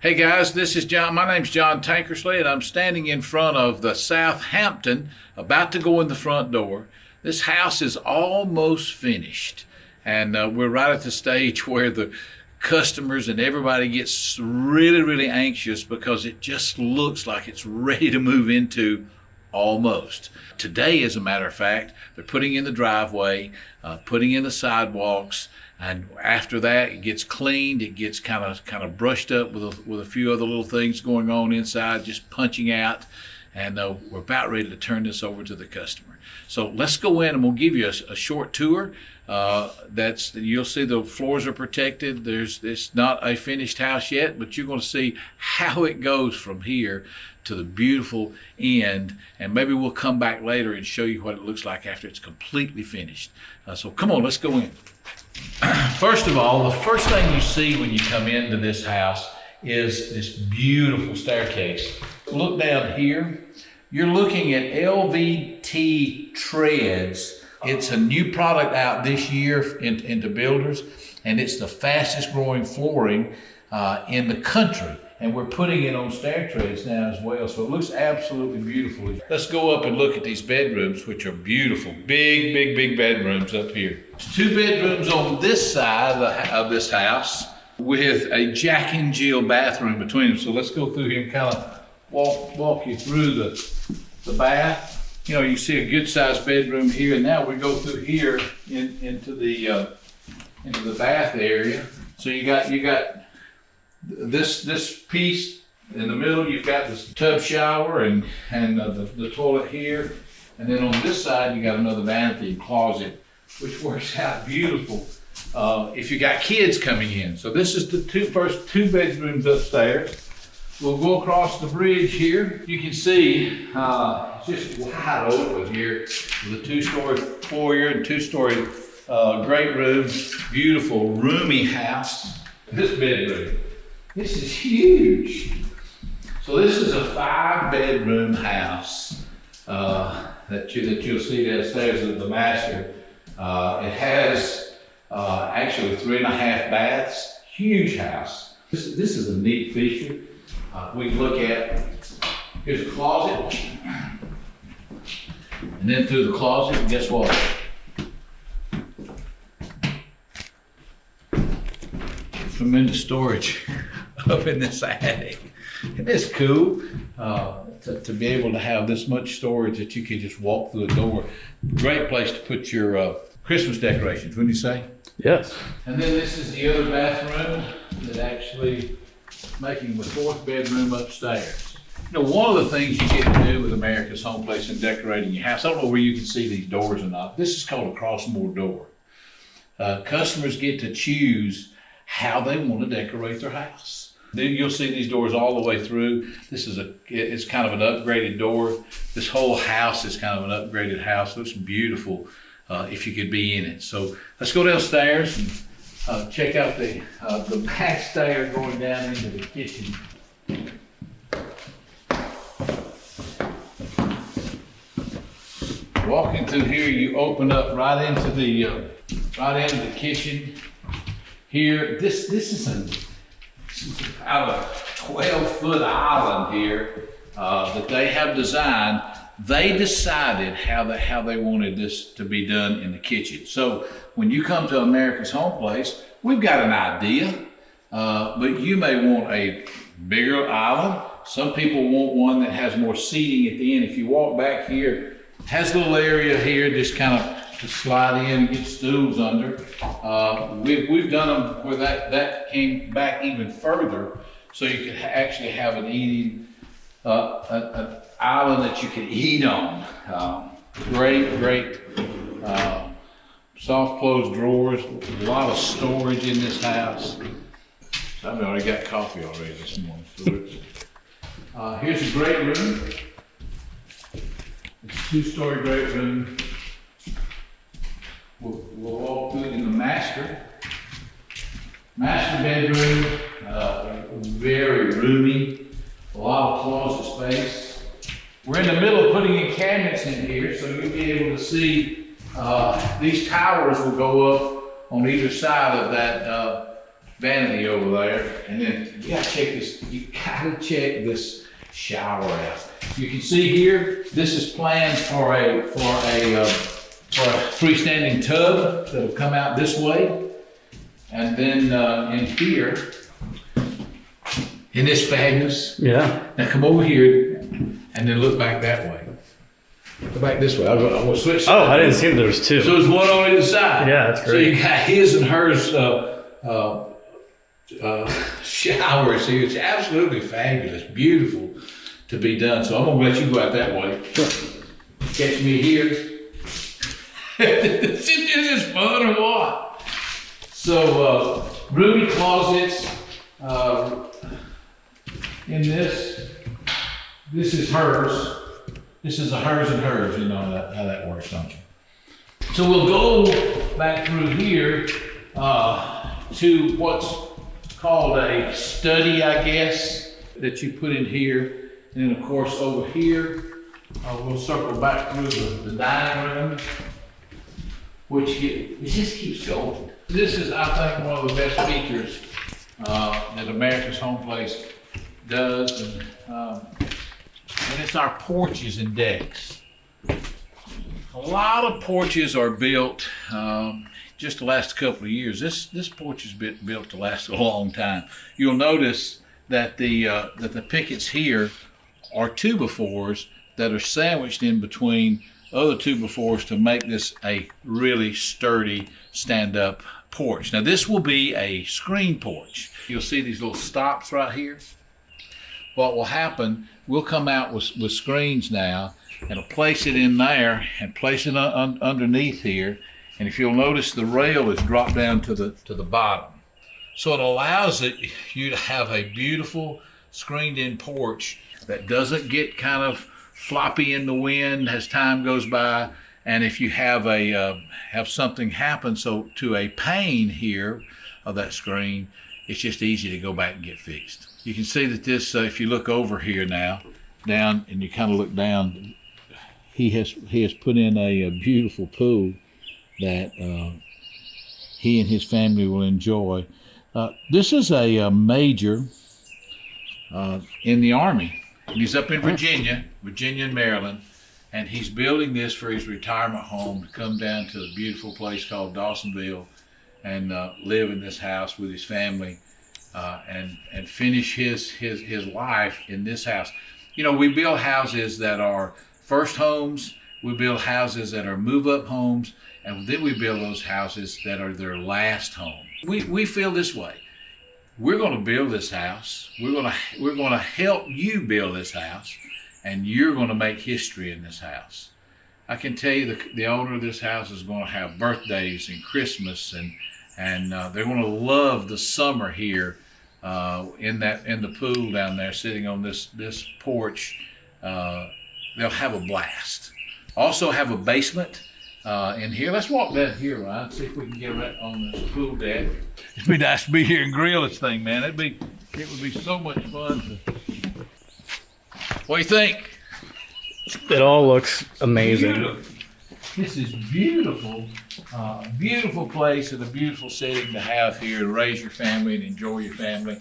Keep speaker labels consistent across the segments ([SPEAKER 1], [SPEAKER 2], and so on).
[SPEAKER 1] Hey guys, this is John. My name's John Tankersley, and I'm standing in front of the Southampton, about to go in the front door. This house is almost finished, and we're right at the stage where the customers and everybody gets really anxious because it just looks like it's ready to move into almost. Today, as a matter of fact, they're putting in the driveway, putting in the sidewalks, and after that, it gets cleaned. It gets kind of brushed up with a few other little things going on inside, just punching out. And we're about ready to turn this over to the customer. So let's go in, and we'll give you a short tour. You'll see the floors are protected. It's not a finished house yet, but you're going to see how it goes from here to the beautiful end, and maybe we'll come back later and show you what it looks like after it's completely finished. So come on, let's go in. First of all, the first thing you see when you come into this house is this beautiful staircase. Look down here. You're looking at LVT treads. It's a new product out this year into builders, and it's the fastest growing flooring in the country. And we're putting it on stair treads now as well, so it looks absolutely beautiful. Let's go up and look at these bedrooms, which are beautiful. Big bedrooms up here. There's 2 bedrooms on this side of this house with a Jack and Jill bathroom between them. So let's go through here and kind of walk you through the bath. You know, you see a good sized bedroom here, and now we go through here into the bath area. So you got this piece in the middle. You've got this tub shower and the toilet here, and then on this side you got another vanity and closet, which works out beautiful if you got kids coming in. So this is the first two bedrooms upstairs. We'll go across the bridge here. You can see it's just wide open here with a 2-story foyer and 2-story great rooms. Beautiful roomy house. This bedroom. This is huge. So this is a 5-bedroom house that you'll see downstairs at the master. It has actually 3.5 baths. Huge house. This is a neat feature. We can look at, here's a closet. And then through the closet, guess what? Tremendous storage up in this attic. And it's cool to be able to have this much storage that you can just walk through the door. Great place to put your Christmas decorations, wouldn't you say?
[SPEAKER 2] Yes.
[SPEAKER 1] And then this is the other bathroom that actually making the 4th bedroom upstairs. You know, one of the things you get to do with America's Home Place and decorating your house, I don't know where you can see these doors or not. This is called a crossboard door. Customers get to choose how they want to decorate their house. You'll see these doors all the way through. It's kind of an upgraded door. This whole house is kind of an upgraded house. It looks beautiful if you could be in it. So let's go downstairs and check out the back stair going down into the kitchen. Walking through here, you open up right into the kitchen. Here, this is about a 12-foot island here that they have designed. They decided how they wanted this to be done in the kitchen. So when you come to America's Home Place, we've got an idea, but you may want a bigger island. Some people want one that has more seating at the end. If you walk back here, it has a little area here, just kind of to slide in and get stools under. We've done them where that came back even further, so you could actually have an eating an island that you can eat on. Great soft closed drawers. A lot of storage in this house. I've already got coffee already this morning. So here's a great room. It's a 2-story great room. We'll walk through in the master bedroom. Very roomy. A lot of closet space. We're in the middle of putting in cabinets in here, so you'll be able to see these towers will go up on either side of that vanity over there, and then you gotta check this. You gotta check this shower out. You can see here, this is planned for a freestanding tub that'll come out this way, and then in here, isn't this fabulous?
[SPEAKER 2] Yeah.
[SPEAKER 1] Now come over here, and then look back that way. Go back this way. I'll switch.
[SPEAKER 2] Oh, I didn't see there was two.
[SPEAKER 1] So there's one on either side.
[SPEAKER 2] Yeah, that's great.
[SPEAKER 1] So you got his and hers showers here. It's absolutely fabulous, beautiful to be done. So I'm gonna let you go out that way.
[SPEAKER 2] Sure.
[SPEAKER 1] Catch me here. This is fun or what? So roomy closets in this. This is hers. This is a hers and hers. You know how that works, don't you? So we'll go back through here to what's called a study, I guess, that you put in here. And then of course over here, we'll circle back through the dining room, which it just keeps going. This is, I think, one of the best features that America's Home Place does, and it's our porches and decks. A lot of porches are built just the last couple of years. This porch has been built to last a long time. You'll notice that the pickets here are 2x4s that are sandwiched in between other 2x4s to make this a really sturdy stand-up porch. Now this will be a screen porch. You'll see these little stops right here. What will happen, we'll come out with screens now and I'll place it in there and place it underneath here. And if you'll notice, the rail is dropped down to the bottom. So it allows you to have a beautiful screened in porch that doesn't get kind of floppy in the wind as time goes by. And if you have have something happen to a pane here of that screen, it's just easy to go back and get fixed. You can see that this, if you look over here now, down, and you kind of look down, he has put in a beautiful pool that he and his family will enjoy. This is a major in the Army. And he's up in Virginia and Maryland, and he's building this for his retirement home to come down to a beautiful place called Dawsonville and live in this house with his family and finish his life in this house. You know, we build houses that are first homes, we build houses that are move-up homes, and then we build those houses that are their last home. We feel this way. We're going to build this house. We're going to help you build this house, and you're going to make history in this house. I can tell you the owner of this house is going to have birthdays and Christmas, and they're going to love the summer here in the pool down there, sitting on this porch. They'll have a blast. Also have a basement in here. Let's walk down here, Ryan, see if we can get right on this pool deck. It'd be nice to be here and grill this thing, man. It would be so much fun. What do you think?
[SPEAKER 2] It all looks amazing.
[SPEAKER 1] Beautiful. This is beautiful. Beautiful place and a beautiful setting to have here to raise your family and enjoy your family.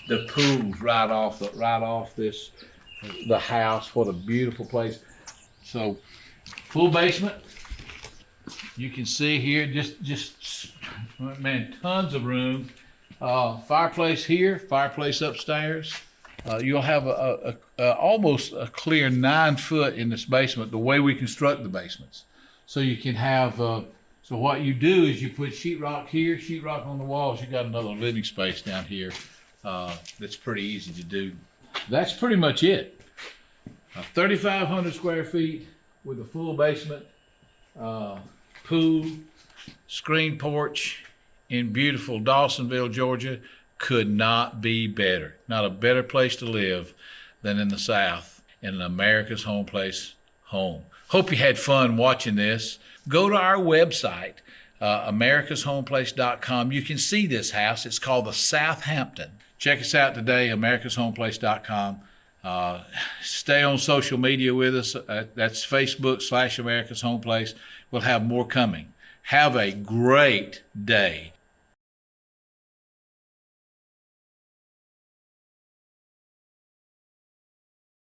[SPEAKER 1] The pool's right off the house. What a beautiful place. So, full basement. You can see here, just man, tons of room. Fireplace here, fireplace upstairs. You'll have almost a clear 9 foot in this basement, the way we construct the basements. So you can have, so what you do is you put sheetrock here, sheetrock on the walls. You got another living space down here that's pretty easy to do. That's pretty much it. 3,500 square feet with a full basement, pool, screen porch in beautiful Dawsonville, Georgia. Could not be better. Not a better place to live than in the South, in an America's Home Place home. Hope you had fun watching this. Go to our website, americashomeplace.com. You can see this house. It's called the Southampton. Check us out today, americashomeplace.com. Stay on social media with us. That's Facebook /America's Home Place. We'll have more coming. Have a great day.